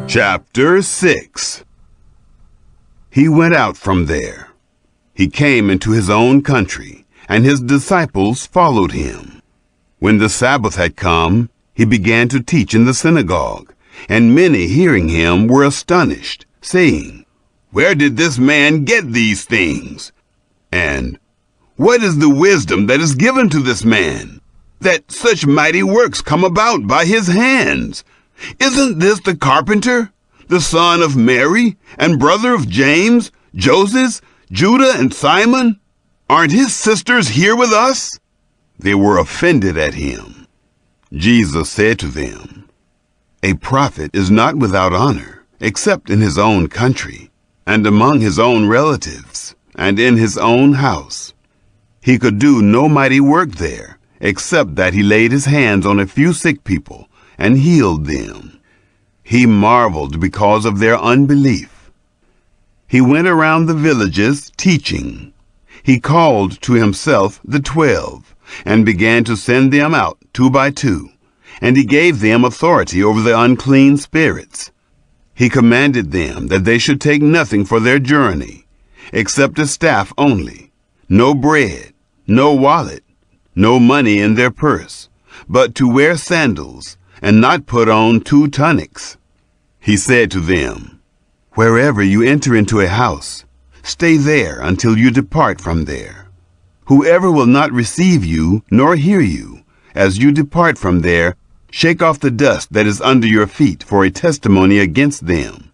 Chapter 6. He went out from there. He came into his own country, and his disciples followed him. When the Sabbath had come, he began to teach in the synagogue, and many hearing him were astonished, saying, "Where did this man get these things? And what is the wisdom that is given to this man, that such mighty works come about by his hands? Isn't this the carpenter, the son of Mary, and brother of James, Joseph, Judah, and Simon? Aren't his sisters here with us?" They were offended at him. Jesus said to them, "A prophet is not without honor, except in his own country, and among his own relatives, and in his own house." He could do no mighty work there, except that he laid his hands on a few sick people and healed them. He marveled because of their unbelief. He went around the villages teaching. He called to himself the 12 and began to send them out 2 by 2, and he gave them authority over the unclean spirits. He commanded them that they should take nothing for their journey, except a staff only, no bread, no wallet, no money in their purse, but to wear sandals and not put on 2 tunics. He said to them, "Wherever you enter into a house, stay there until you depart from there. Whoever will not receive you nor hear you, as you depart from there, shake off the dust that is under your feet for a testimony against them.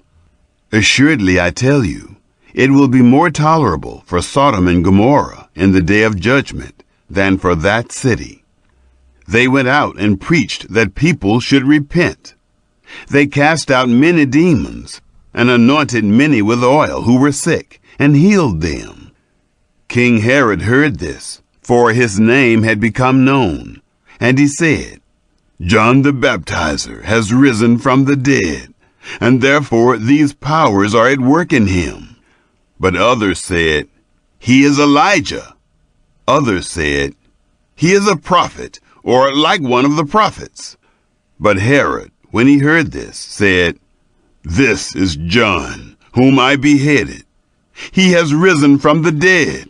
Assuredly, I tell you, it will be more tolerable for Sodom and Gomorrah in the day of judgment than for that city." They went out and preached that people should repent. They cast out many demons and anointed many with oil who were sick and healed them. King Herod heard this, for his name had become known, and he said, "John the Baptizer has risen from the dead, and therefore these powers are at work in him." But others said, "He is Elijah." Others said, "He is a prophet, or like one of the prophets." But Herod, when he heard this, said, "This is John, whom I beheaded. He has risen from the dead."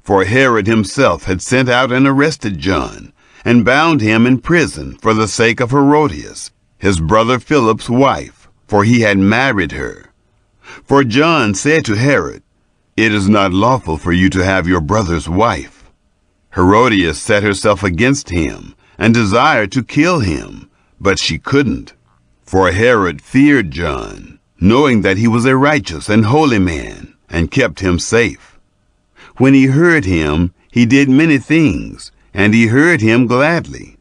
For Herod himself had sent out and arrested John, and bound him in prison for the sake of Herodias, his brother Philip's wife, for he had married her. For John said to Herod, "It is not lawful for you to have your brother's wife." Herodias set herself against him, and desired to kill him, but she couldn't. For Herod feared John, knowing that he was a righteous and holy man, and kept him safe. When he heard him, he did many things, and he heard him gladly.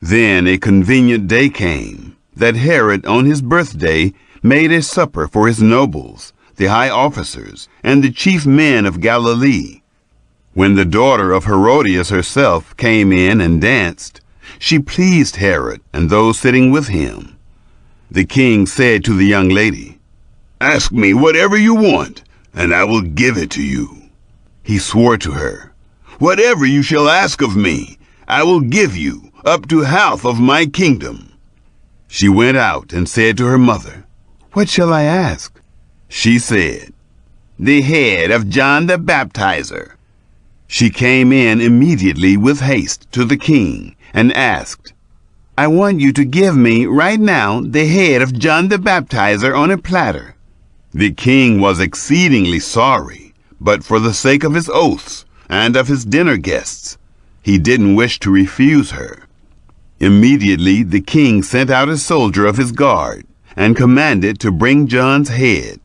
Then a convenient day came, that Herod on his birthday made a supper for his nobles, the high officers, and the chief men of Galilee. When the daughter of Herodias herself came in and danced, she pleased Herod and those sitting with him. The king said to the young lady, "Ask me whatever you want, and I will give it to you." He swore to her, "Whatever you shall ask of me, I will give you, up to half of my kingdom." She went out and said to her mother, "What shall I ask?" She said, "The head of John the Baptizer." She came in immediately with haste to the king and asked, "I want you to give me right now the head of John the Baptizer on a platter." The king was exceedingly sorry, but for the sake of his oaths and of his dinner guests, he didn't wish to refuse her. Immediately the king sent out a soldier of his guard and commanded to bring John's head,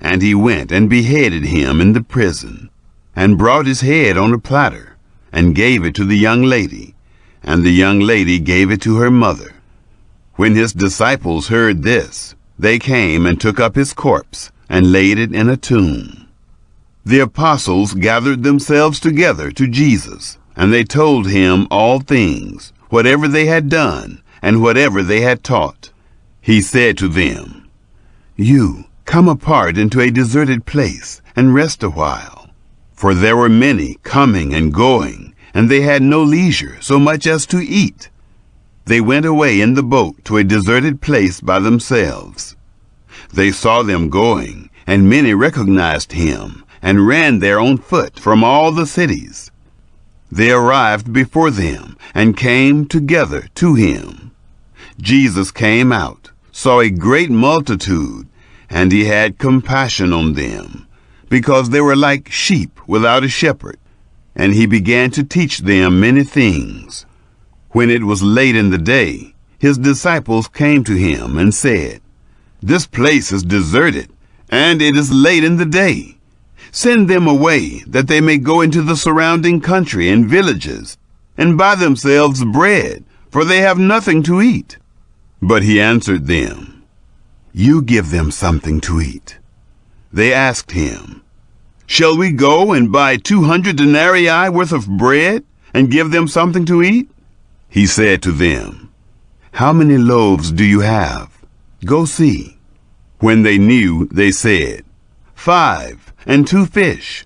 and he went and beheaded him in the prison, and brought his head on a platter, and gave it to the young lady, and the young lady gave it to her mother. When his disciples heard this, they came and took up his corpse and laid it in a tomb. The apostles gathered themselves together to Jesus, and they told him all things, whatever they had done, and whatever they had taught. He said to them, "You come apart into a deserted place, and rest a while." For there were many coming and going, and they had no leisure so much as to eat. They went away in the boat to a deserted place by themselves. They saw them going, and many recognized him, and ran there on foot from all the cities. They arrived before them, and came together to him. Jesus came out, saw a great multitude, and he had compassion on them, because they were like sheep without a shepherd, and he began to teach them many things. When it was late in the day, his disciples came to him and said, "This place is deserted, and it is late in the day. Send them away, that they may go into the surrounding country and villages, and buy themselves bread, for they have nothing to eat." But he answered them, "You give them something to eat." They asked him, "Shall we go and buy 200 denarii worth of bread, and give them something to eat?" He said to them, "How many loaves do you have? Go see." When they knew, they said, 5, and 2 fish.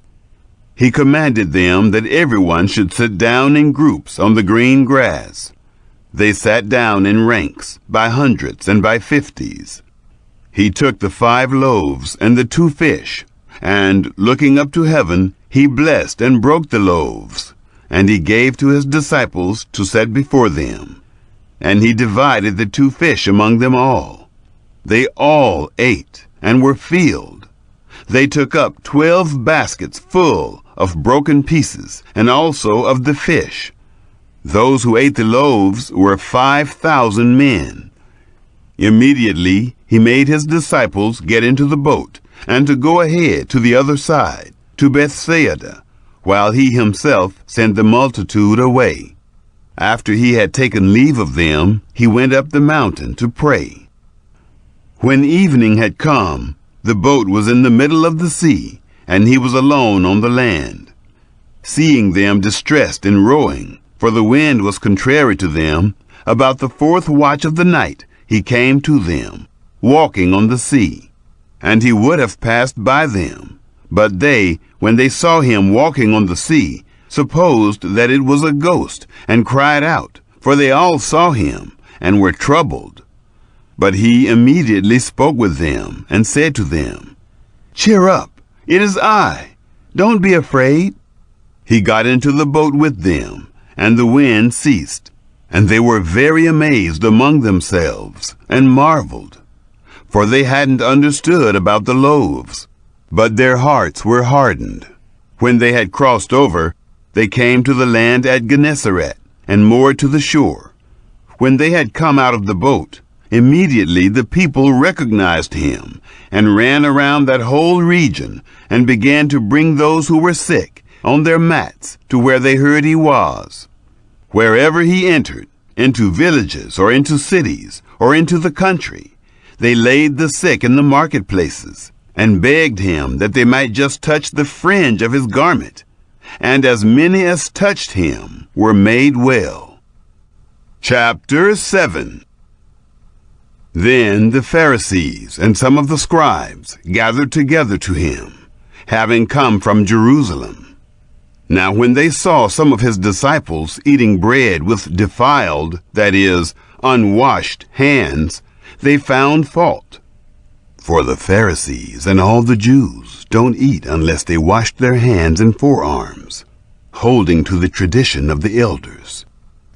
He commanded them that everyone should sit down in groups on the green grass. They sat down in ranks, by hundreds and by 50s. He took the 5 loaves and the 2 fish, and, looking up to heaven, he blessed and broke the loaves, and he gave to his disciples to set before them. And he divided the 2 fish among them all. They all ate and were filled. They took up 12 baskets full of broken pieces, and also of the fish. Those who ate the loaves were 5,000 men. Immediately he made his disciples get into the boat, and to go ahead to the other side, to Bethsaida, while he himself sent the multitude away. After he had taken leave of them, he went up the mountain to pray. When evening had come, the boat was in the middle of the sea, and he was alone on the land. Seeing them distressed in rowing, for the wind was contrary to them, about the 4th watch of the night he came to them, walking on the sea. And he would have passed by them, but they, when they saw him walking on the sea, supposed that it was a ghost, and cried out, for they all saw him, and were troubled. But he immediately spoke with them, and said to them, "Cheer up, it is I. Don't be afraid." He got into the boat with them, and the wind ceased, and they were very amazed among themselves, and marveled. For they hadn't understood about the loaves, but their hearts were hardened. When they had crossed over, they came to the land at Gennesaret, and moored to the shore. When they had come out of the boat, immediately the people recognized him, and ran around that whole region, and began to bring those who were sick on their mats to where they heard he was. Wherever he entered, into villages or into cities or into the country, they laid the sick in the marketplaces, and begged him that they might just touch the fringe of his garment. And as many as touched him were made well. Chapter 7. Then the Pharisees and some of the scribes gathered together to him, having come from Jerusalem. Now when they saw some of his disciples eating bread with defiled, that is, unwashed hands, they found fault. For the Pharisees and all the Jews don't eat unless they wash their hands and forearms, holding to the tradition of the elders.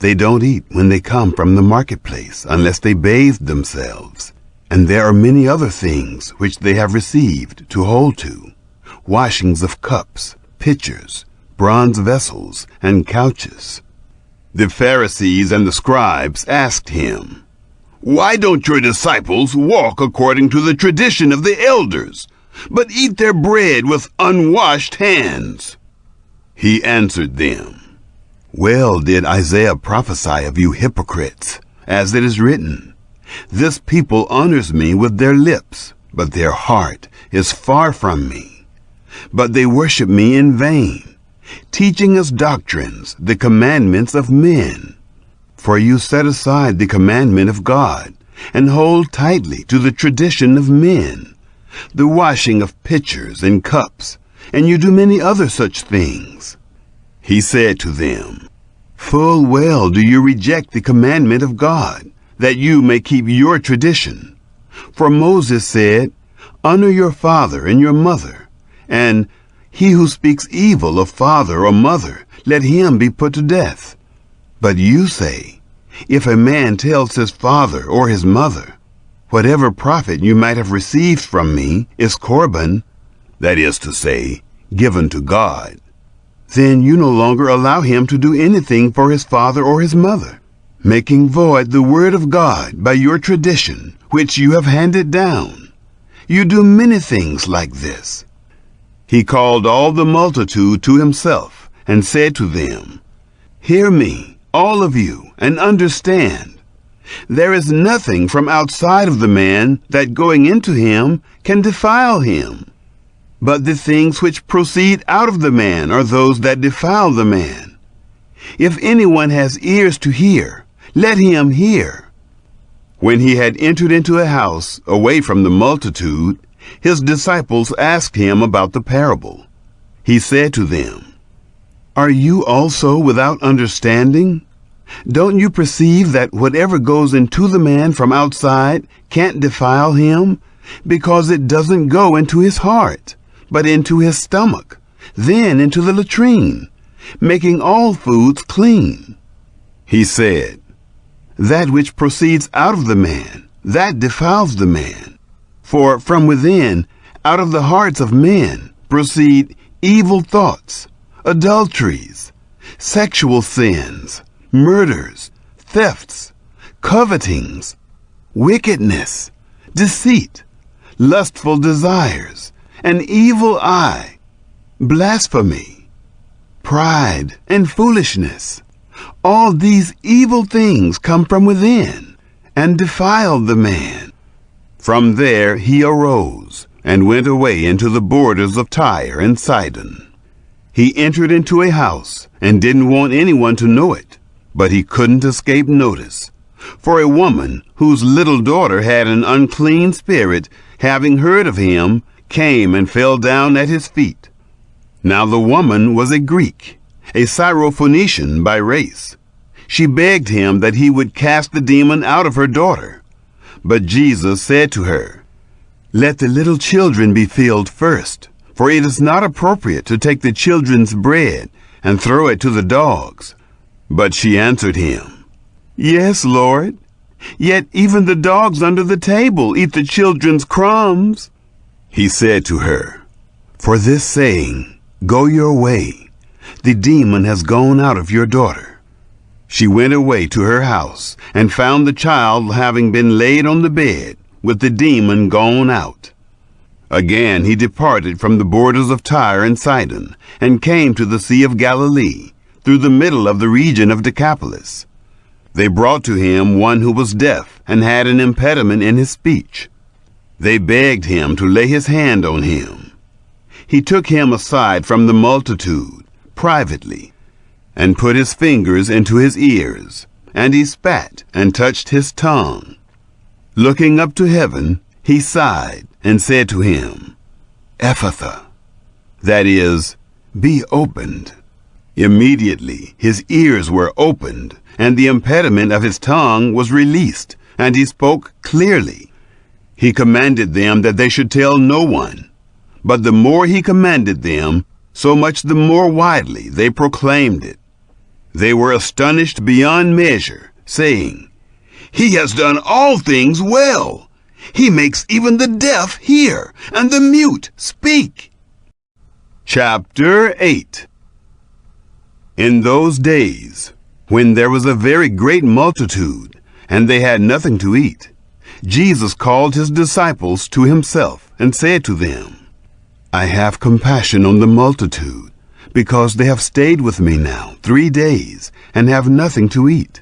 They don't eat when they come from the marketplace unless they bathe themselves. And there are many other things which they have received to hold to, washings of cups, pitchers, bronze vessels, and couches. The Pharisees and the scribes asked him, "Why don't your disciples walk according to the tradition of the elders, but eat their bread with unwashed hands?" He answered them, "Well did Isaiah prophesy of you hypocrites, as it is written, 'This people honors me with their lips, but their heart is far from me. But they worship me in vain, teaching as doctrines the commandments of men. For you set aside the commandment of God, and hold tightly to the tradition of men, the washing of pitchers and cups, and you do many other such things." He said to them, "Full well do you reject the commandment of God, that you may keep your tradition. For Moses said, "Honor your father and your mother," and "He who speaks evil of father or mother, let him be put to death." But you say, "If a man tells his father or his mother, 'Whatever profit you might have received from me is Corban,' that is to say, given to God, then you no longer allow him to do anything for his father or his mother, making void the word of God by your tradition, which you have handed down. You do many things like this." He called all the multitude to himself and said to them, "Hear me, all of you, and understand. There is nothing from outside of the man that going into him can defile him. But the things which proceed out of the man are those that defile the man. If anyone has ears to hear, let him hear." When he had entered into a house away from the multitude, his disciples asked him about the parable. He said to them, "Are you also without understanding? Don't you perceive that whatever goes into the man from outside can't defile him, because it doesn't go into his heart, but into his stomach, then into the latrine, making all foods clean?" He said, "That which proceeds out of the man, that defiles the man. For from within, out of the hearts of men, proceed evil thoughts, adulteries, sexual sins, murders, thefts, covetings, wickedness, deceit, lustful desires, an evil eye, blasphemy, pride, and foolishness. All these evil things come from within and defile the man." From there he arose and went away into the borders of Tyre and Sidon. He entered into a house and didn't want anyone to know it, but he couldn't escape notice. For a woman whose little daughter had an unclean spirit, having heard of him, came and fell down at his feet. Now the woman was a Greek, a Syrophoenician by race. She begged him that he would cast the demon out of her daughter. But Jesus said to her, "Let the little children be filled first, for it is not appropriate to take the children's bread and throw it to the dogs." But she answered him, "Yes, Lord, yet even the dogs under the table eat the children's crumbs." He said to her, "For this saying, go your way. The demon has gone out of your daughter." She went away to her house and found the child having been laid on the bed, with the demon gone out. Again he departed from the borders of Tyre and Sidon, and came to the Sea of Galilee, through the middle of the region of Decapolis. They brought to him one who was deaf and had an impediment in his speech. They begged him to lay his hand on him. He took him aside from the multitude, privately, and put his fingers into his ears, and he spat and touched his tongue. Looking up to heaven, he sighed and said to him, "Ephphatha," that is, "be opened." Immediately his ears were opened, and the impediment of his tongue was released, and he spoke clearly. He commanded them that they should tell no one. But the more he commanded them, so much the more widely they proclaimed it. They were astonished beyond measure, saying, "He has done all things well. He makes even the deaf hear and the mute speak." Chapter 8. In those days, when there was a very great multitude, and they had nothing to eat, Jesus called his disciples to himself and said to them, "I have compassion on the multitude, because they have stayed with me now 3 days and have nothing to eat.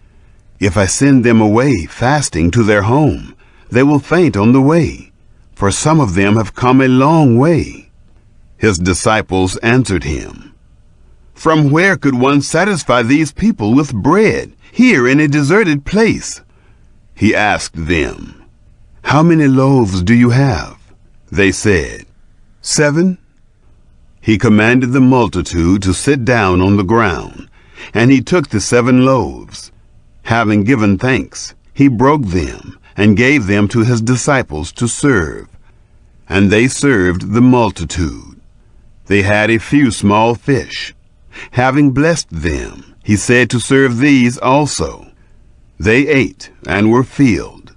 If I send them away fasting to their home, they will faint on the way, for some of them have come a long way." His disciples answered him, "From where could one satisfy these people with bread here in a deserted place?" He asked them, "How many loaves do you have?" They said, 7. He commanded the multitude to sit down on the ground, and he took the 7 loaves. Having given thanks, he broke them, and gave them to his disciples to serve. And they served the multitude. They had a few small fish. Having blessed them, he said to serve these also. They ate and were filled.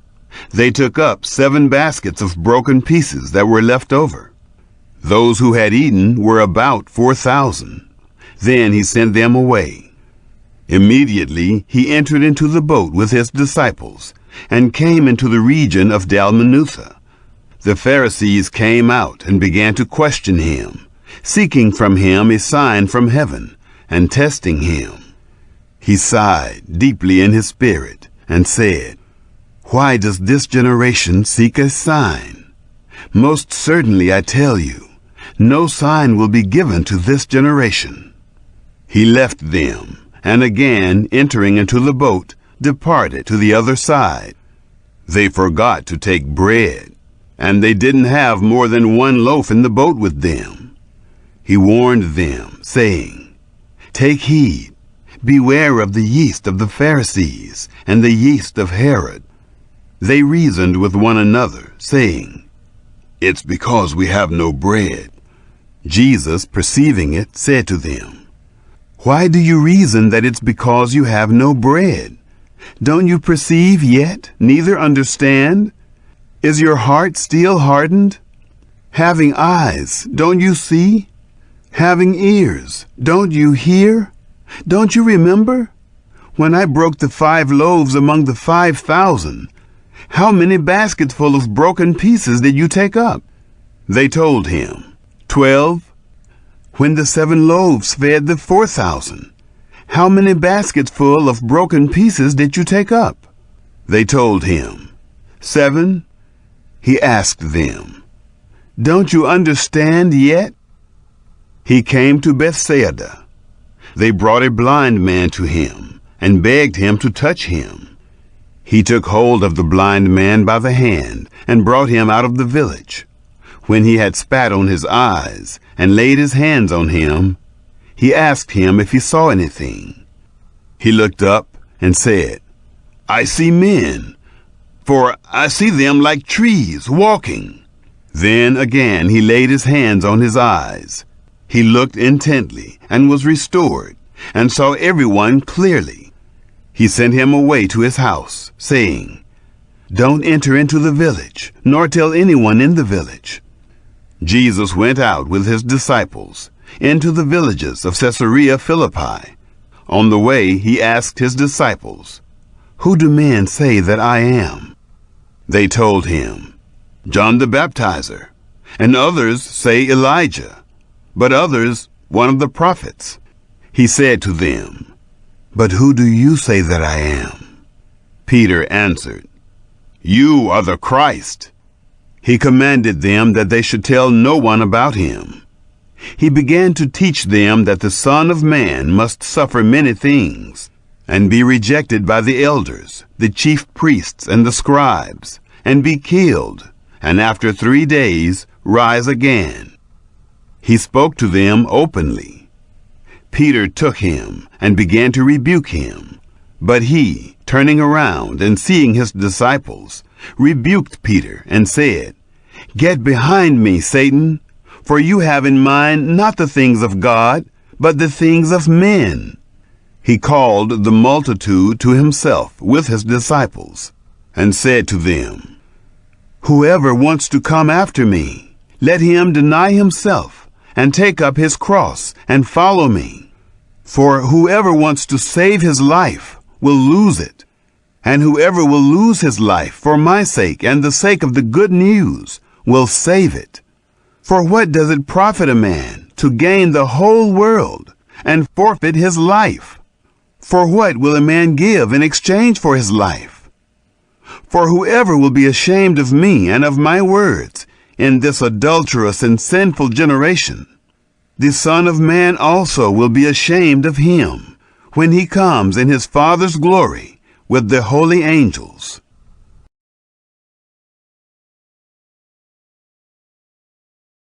They took up 7 baskets of broken pieces that were left over. Those who had eaten were about 4,000. Then he sent them away. Immediately he entered into the boat with his disciples and came into the region of Dalmanutha. The Pharisees came out and began to question him, seeking from him a sign from heaven and testing him. He sighed deeply in his spirit and said, "Why does this generation seek a sign? Most certainly I tell you, no sign will be given to this generation." He left them, and again entering into the boat, departed to the other side. They forgot to take bread, and they didn't have more than 1 loaf in the boat with them. He warned them, saying, "Take heed, beware of the yeast of the Pharisees and the yeast of Herod." They reasoned with one another, saying, "It's because we have no bread." Jesus, perceiving it, said to them, "Why do you reason that it's because you have no bread? Don't you perceive yet, neither understand? Is your heart still hardened? Having eyes, don't you see? Having ears, don't you hear? Don't you remember? When I broke the 5 loaves among the 5,000, how many basketfuls of broken pieces did you take up?" They told him, 12. When the 7 loaves fed the 4,000, how many basketfuls of broken pieces did you take up? They told him, 7. He asked them, "Don't you understand yet?" He came to Bethsaida. They brought a blind man to him and begged him to touch him. He took hold of the blind man by the hand and brought him out of the village. When he had spat on his eyes and laid his hands on him, he asked him if he saw anything. He looked up and said, "I see men, for I see them like trees walking." Then again he laid his hands on his eyes. He looked intently and was restored, and saw everyone clearly. He sent him away to his house, saying, "Don't enter into the village, nor tell anyone in the village." Jesus went out with his disciples into the villages of Caesarea Philippi. On the way he asked his disciples, "Who do men say that I am?" They told him, "John the Baptizer, and others say Elijah, but others one of the prophets." He said to them, "But who do you say that I am?" Peter answered, "You are the Christ." He commanded them that they should tell no one about him. He began to teach them that the Son of Man must suffer many things, and be rejected by the elders, the chief priests, and the scribes, and be killed, and after 3 days rise again. He spoke to them openly. Peter took him and began to rebuke him. But he, turning around and seeing his disciples, rebuked Peter and said, "Get behind me, Satan, for you have in mind not the things of God, but the things of men." He called the multitude to himself with his disciples, and said to them, "Whoever wants to come after me, let him deny himself, and take up his cross, and follow me. For whoever wants to save his life will lose it, and whoever will lose his life for my sake and the sake of the good news will save it. For what does it profit a man to gain the whole world and forfeit his life? For what will a man give in exchange for his life? For whoever will be ashamed of me and of my words in this adulterous and sinful generation, the Son of Man also will be ashamed of him when he comes in his Father's glory with the holy angels."